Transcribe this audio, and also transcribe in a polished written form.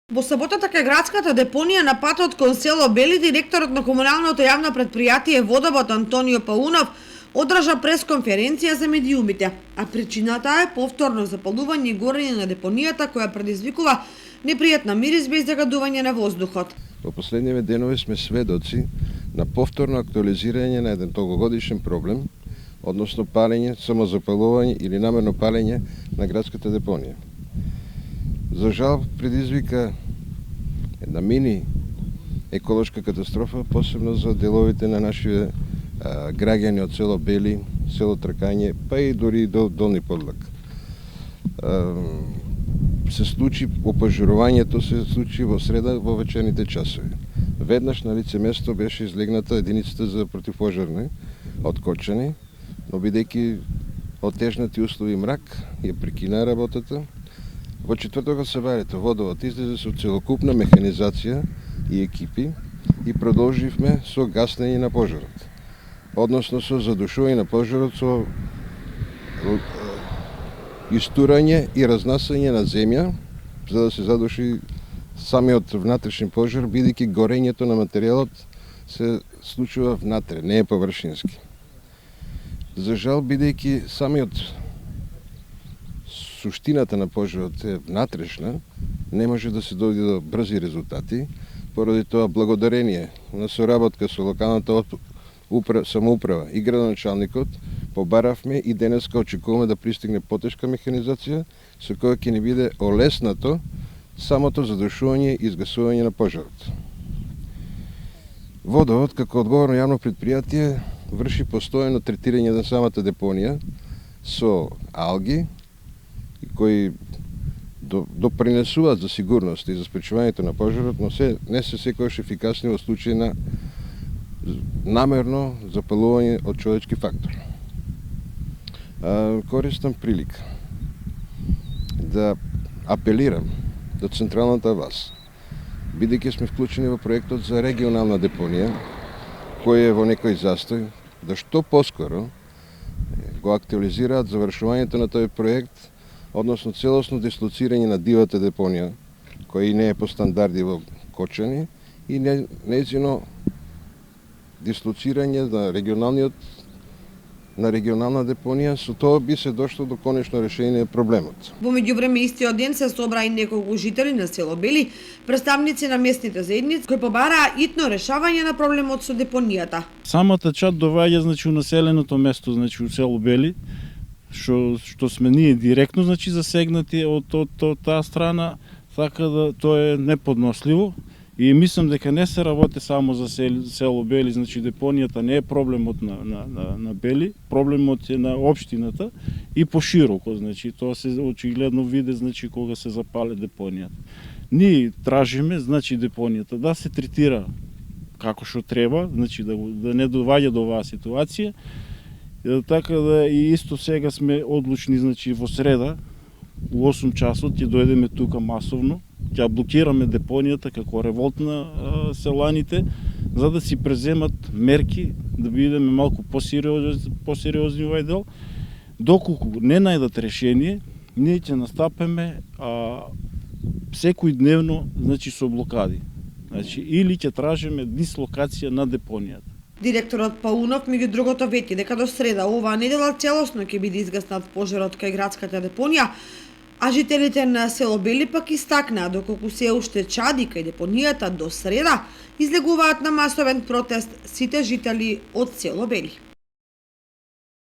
Во саботата кај градската депонија на патот кон село Бели, директорот на комуналното јавно претпријатие Водовод Антонио Паунов одржа пресконференција за медиумите, а причината е повторно запалување и горење на депонијата која предизвикува непријатна мирис без загадување на воздухот. Во последниве денови сме сведоци на повторно актуализирање на еден долгогодишен проблем, односно палење, самозапалување или намерно палење на градската депонија. За жал предизвика една мини еколошка катастрофа, посебно за деловите на нашите граѓани од село Бели, село Тркање, па и дори до Долни Подлак. Се случи опожарувањето се случи во среда во вечерните часови. Веднаш на лице место беше излегната единицата за противпожарни од Кочани, но бидејќи отежнати услови мрак ја прекина работата. Во четвртокот сабајето Водовод излезе со целокупна механизација и екипи и продолживме со гаснење на пожарот. Односно со задушување на пожарот со истурање и разнасање на земја за да се задуши самиот внатрешен пожар, бидејќи горењето на материјалот се случува внатре, не е површински. За жал, бидејќи самиот суштината на пожарот е внатрешна, не може да се дојде до брзи резултати, поради тоа благодарение на соработка со локалната самоуправа и градоначалникот побаравме и денеска очекуваме да пристигне потешка механизација со која ќе ни биде олеснато самото задушување и изгасување на пожарот. Водовод, како одговорно јавно претпријатие, врши постојано третирање на самата депонија со алги, кои допринесуваат за сигурност и за спречувањето на пожарот, но не се секогаш ефикасни во случај на намерно запалување од човечки фактор. Користам прилика да апелирам до централната власт, бидејќи сме вклучени во проектот за регионална депонија, кој е во некој застој, да што поскоро го актуализираат завршувањето на тој проект, односно целосно дислоцирање на дивата депонија, која и не е по стандарди во Кочани, и нејзино дислоцирање на регионална депонија, со тоа би се дошло до конечно решение проблемот. Во меѓувреме истиот ден се собра и неколку жители на село Бели, представници на местните заедници кои побараа итно решавање на проблемот со депонијата. Самата чат доаѓа у населеното место, у село Бели, што сме ние директно засегнати од таа страна, така да тоа е неподносливо. И мислам дека не се работи само за село Бели, депонијата не е проблемот на Бели, проблемот е на општината и пошироко, тоа се очигледно види кога се запале депонијата. Ние тражиме депонијата да се третира како што треба, да не доваѓа до оваа ситуација. Така да и исто сега сме одлучни во среда у 8 часот ќе дојдеме тука масовно, ќе блокираме депонијата како револт на селаните, за да си преземат мерки, да бидеме малку посериозни во овој дел. Доколку не најдат решение, ние ќе настапиме секој дневно со блокади. Или ќе тражиме дислокација на депонијата. Директорот Паунов меѓу другото вети дека до среда оваа недела целосно ќе биде изгаснат пожарот кај градската депонија, а жителите на село Бели пак истакнаа доколку се уште чади кај депонијата до среда излегуваат на масовен протест сите жители од село Бели.